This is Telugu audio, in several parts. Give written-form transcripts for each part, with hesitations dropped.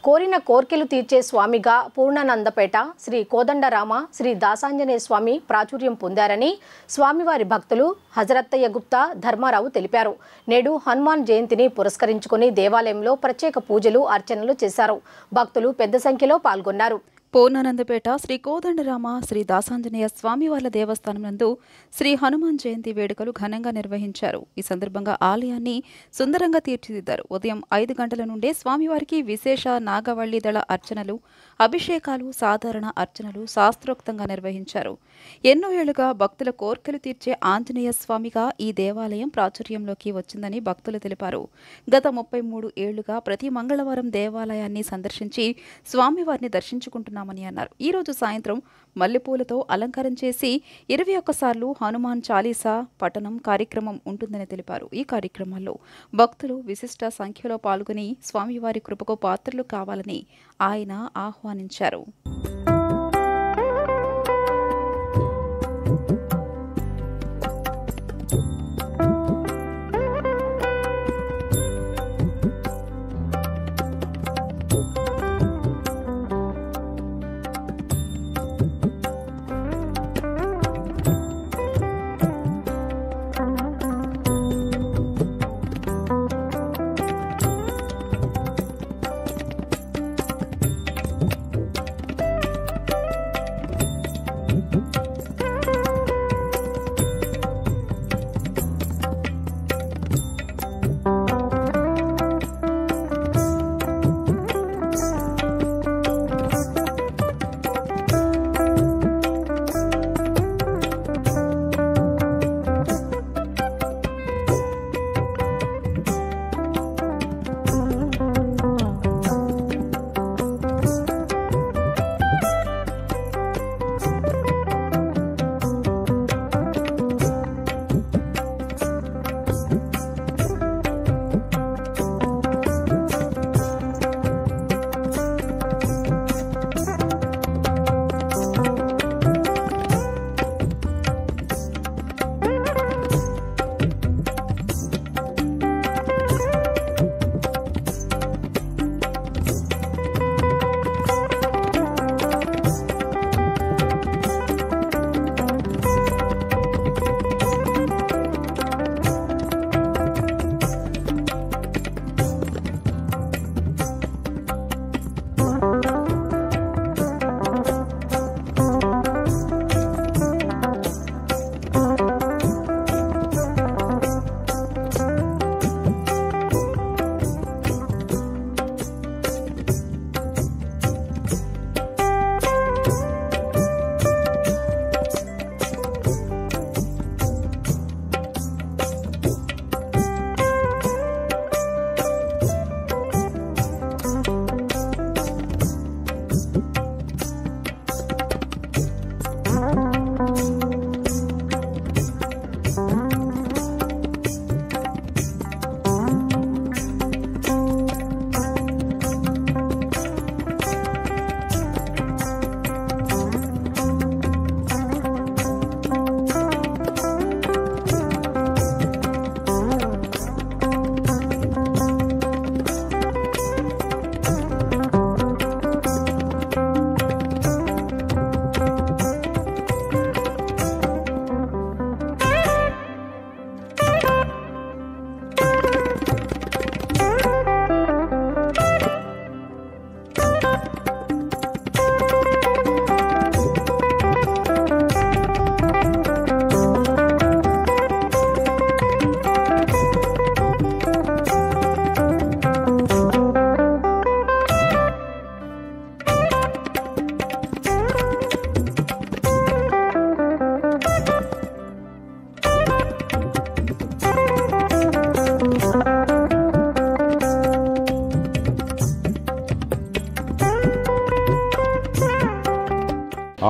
కోరిన కోర్కెలు తీర్చే స్వామిగా పూర్ణానందపేట శ్రీ కోదండరామ శ్రీ దాసాంజనేయ స్వామి ప్రాచుర్యం పొందారని స్వామివారి భక్తులు హజరత్తయ్య గుప్తా ధర్మారావు తెలిపారు. నేడు హనుమాన్ జయంతిని పురస్కరించుకుని దేవాలయంలో ప్రత్యేక పూజలు అర్చనలు చేశారు. భక్తులు పెద్ద సంఖ్యలో పాల్గొన్నారు. పూర్ణానందపేట శ్రీ కోదండరామ శ్రీ దాసాంజనేయ స్వామివార్ల దేవస్థానం నందు శ్రీ హనుమాన్ జయంతి వేడుకలు ఘనంగా నిర్వహించారు. ఈ సందర్భంగా ఆలయాన్ని సుందరంగా తీర్చిదిద్దారు. ఉదయం 5 గంటల నుండే స్వామివారికి విశేష నాగవల్లి దళ అర్చనలు, అభిషేకాలు, సాధారణ అర్చనలు శాస్త్రోక్తంగా నిర్వహించారు. ఎన్నో ఏళ్లుగా భక్తుల కోర్కెలు తీర్చే ఆంజనేయ స్వామిగా ఈ దేవాలయం ప్రాచుర్యంలోకి వచ్చిందని భక్తులు తెలిపారు. గత 33 ఏళ్లుగా ప్రతి మంగళవారం దేవాలయాన్ని సందర్శించి స్వామివారిని దర్శించుకుంటున్నారు అన్నారు. ఈ రోజు సాయంత్రం మల్లెపూలతో అలంకారం చేసి 21 సార్లు హనుమాన్ చాలీసా పఠనం కార్యక్రమం ఉంటుందని తెలిపారు. ఈ కార్యక్రమాల్లో భక్తులు విశిష్ట సంఖ్యలో పాల్గొని స్వామివారి కృపకు పాత్రలు కావాలని ఆయన ఆహ్వానించారు.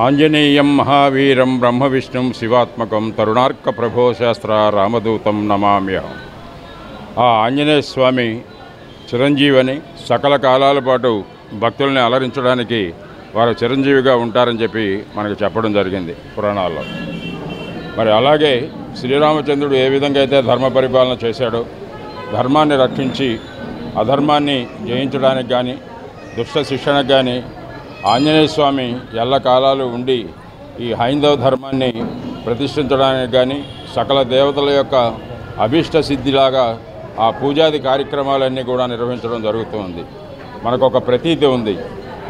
ఆంజనేయం మహావీరం బ్రహ్మవిష్ణుం శివాత్మకం తరుణార్క ప్రభో శాస్త్ర రామదూతం నమామ్యహం. ఆ ఆంజనేయ స్వామి చిరంజీవని సకల కాలాల పాటు భక్తుల్ని అలరించడానికి వారు చిరంజీవిగా ఉంటారని చెప్పి మనకు చెప్పడం జరిగింది పురాణాల్లో. మరి అలాగే శ్రీరామచంద్రుడు ఏ విధంగా అయితే ధర్మ పరిపాలన చేశాడో, ధర్మాన్ని రక్షించి అధర్మాన్ని జయించడానికి కానీ దుష్ట శిక్షణకు కానీ ఆంజనేయ స్వామి ఎల్లకాలాలు ఉండి ఈ హైందవ ధర్మాన్ని ప్రతిష్ఠించడానికి కానీ సకల దేవతల యొక్క అభీష్ట సిద్ధిలాగా ఆ పూజాది కార్యక్రమాలన్నీ కూడా నిర్వహించడం జరుగుతుంది. మనకు ఒక ప్రతీతి ఉంది.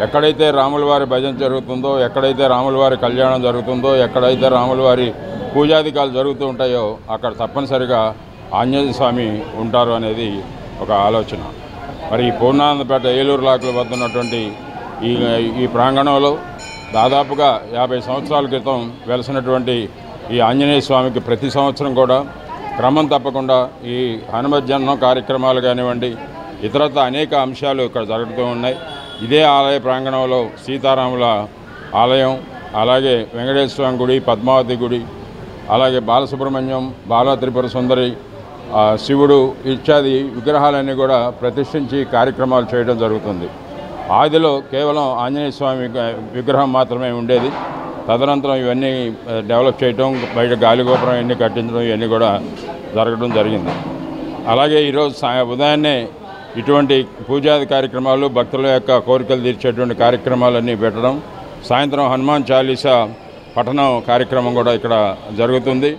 ఎక్కడైతే రాముల వారి భజన జరుగుతుందో, ఎక్కడైతే రాముల వారి కళ్యాణం జరుగుతుందో, ఎక్కడైతే రాముల వారి పూజాధికాలు జరుగుతూ ఉంటాయో అక్కడ తప్పనిసరిగా ఆంజనేయ స్వామి ఉంటారు అనేది ఒక ఆలోచన. మరి ఈ పూర్ణానందపేట ఏలూరు లాకుల వద్ద ఉన్నటువంటి ఈ ప్రాంగణంలో దాదాపుగా 50 సంవత్సరాల క్రితం వెలసినటువంటి ఈ ఆంజనేయ స్వామికి ప్రతి సంవత్సరం కూడా క్రమం తప్పకుండా ఈ హనుమజ్జన్నం కార్యక్రమాలు కానివ్వండి, ఇతరత్ర అనేక అంశాలు ఇక్కడ జరుగుతూ ఉన్నాయి. ఇదే ఆలయ ప్రాంగణంలో సీతారాముల ఆలయం, అలాగే వెంకటేశ్వర స్వామి గుడి, పద్మావతి గుడి, అలాగే బాలసుబ్రహ్మణ్యం, బాల త్రిపుర సుందరి, శివుడు ఇత్యాది విగ్రహాలన్నీ కూడా ప్రతిష్ఠించి కార్యక్రమాలు చేయడం జరుగుతుంది. ఆదిలో కేవలం ఆంజనేయ స్వామి విగ్రహం మాత్రమే ఉండేది. తదనంతరం ఇవన్నీ డెవలప్ చేయటం, బయట గాలిగోపురం ఇవన్నీ కట్టించడం ఇవన్నీ కూడా జరగడం జరిగింది. అలాగే ఈరోజు ఉదయాన్నే ఇటువంటి పూజాది కార్యక్రమాలు, భక్తుల యొక్క కోరికలు తీర్చేటువంటి కార్యక్రమాలన్నీ పెట్టడం, సాయంత్రం హనుమాన్ చాలీసా పఠనం కార్యక్రమం కూడా ఇక్కడ జరుగుతుంది.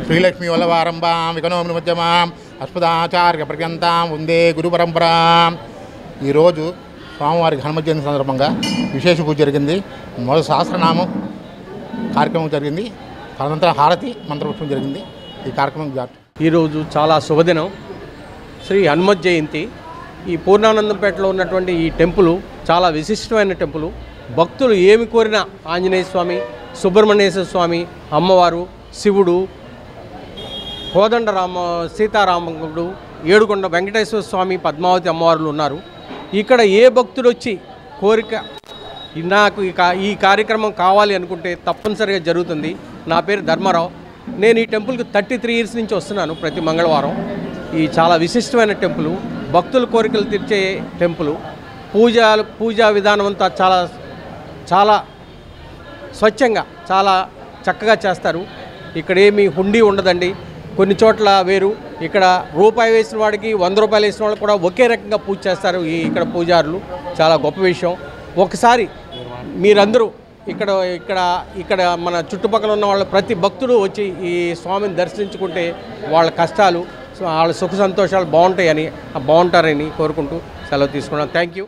శ్రీలక్ష్మీ వల్లవారంభాం వికనోమి మధ్యమాం అస్మదాచార్య పర్యంతాం వందే గురు పరంపరాం. ఈరోజు స్వామివారికి హనుమ జయంతి సందర్భంగా విశేష పూజ జరిగింది. మొదటి సహస్రనామం కార్యక్రమం జరిగింది. తదనంతరం హారతి మంత్రపుష్పం జరిగింది. ఈ కార్యక్రమం ఈరోజు చాలా శుభదినం, శ్రీ హనుమ జయంతి. ఈ పూర్ణానందంపేటలో ఉన్నటువంటి ఈ టెంపుల్ చాలా విశిష్టమైన టెంపుల్. భక్తులు ఏమి కోరినా ఆంజనేయ స్వామి, సుబ్రహ్మణ్యేశ్వర స్వామి, అమ్మవారు, శివుడు, కోదండరామ, సీతారాముడు, ఏడుకొండ వెంకటేశ్వర స్వామి, పద్మావతి అమ్మవారులు ఉన్నారు. ఇక్కడ ఏ భక్తుడు వచ్చి కోరిక నాకు ఈ కార్యక్రమం కావాలి అనుకుంటే తప్పనిసరిగా జరుగుతుంది. నా పేరు ధర్మారావు. నేను ఈ టెంపుల్కి 33 ఇయర్స్ నుంచి వస్తున్నాను ప్రతి మంగళవారం. ఈ చాలా విశిష్టమైన టెంపుల్, భక్తుల కోరికలు తీర్చే టెంపుల్. పూజా విధానం అంతా చాలా చాలా స్వచ్ఛంగా చాలా చక్కగా చేస్తారు. ఇక్కడ ఏమీ హుండీ ఉండదండి. కొన్ని చోట్ల వేరు, ఇక్కడ రూపాయి వేసిన వాడికి 100 రూపాయలు వేసిన వాళ్ళు కూడా ఒకే రకంగా పూజ చేస్తారు ఇక్కడ పూజారులు. చాలా గొప్ప విషయం. ఒకసారి మీరందరూ ఇక్కడ మన చుట్టుపక్కల ఉన్న వాళ్ళ ప్రతి భక్తుడు వచ్చి ఈ స్వామిని దర్శించుకుంటే వాళ్ళ కష్టాలు, వాళ్ళ సుఖ సంతోషాలు బాగుంటారని కోరుకుంటూ సెలవు తీసుకున్నాను. Thank you.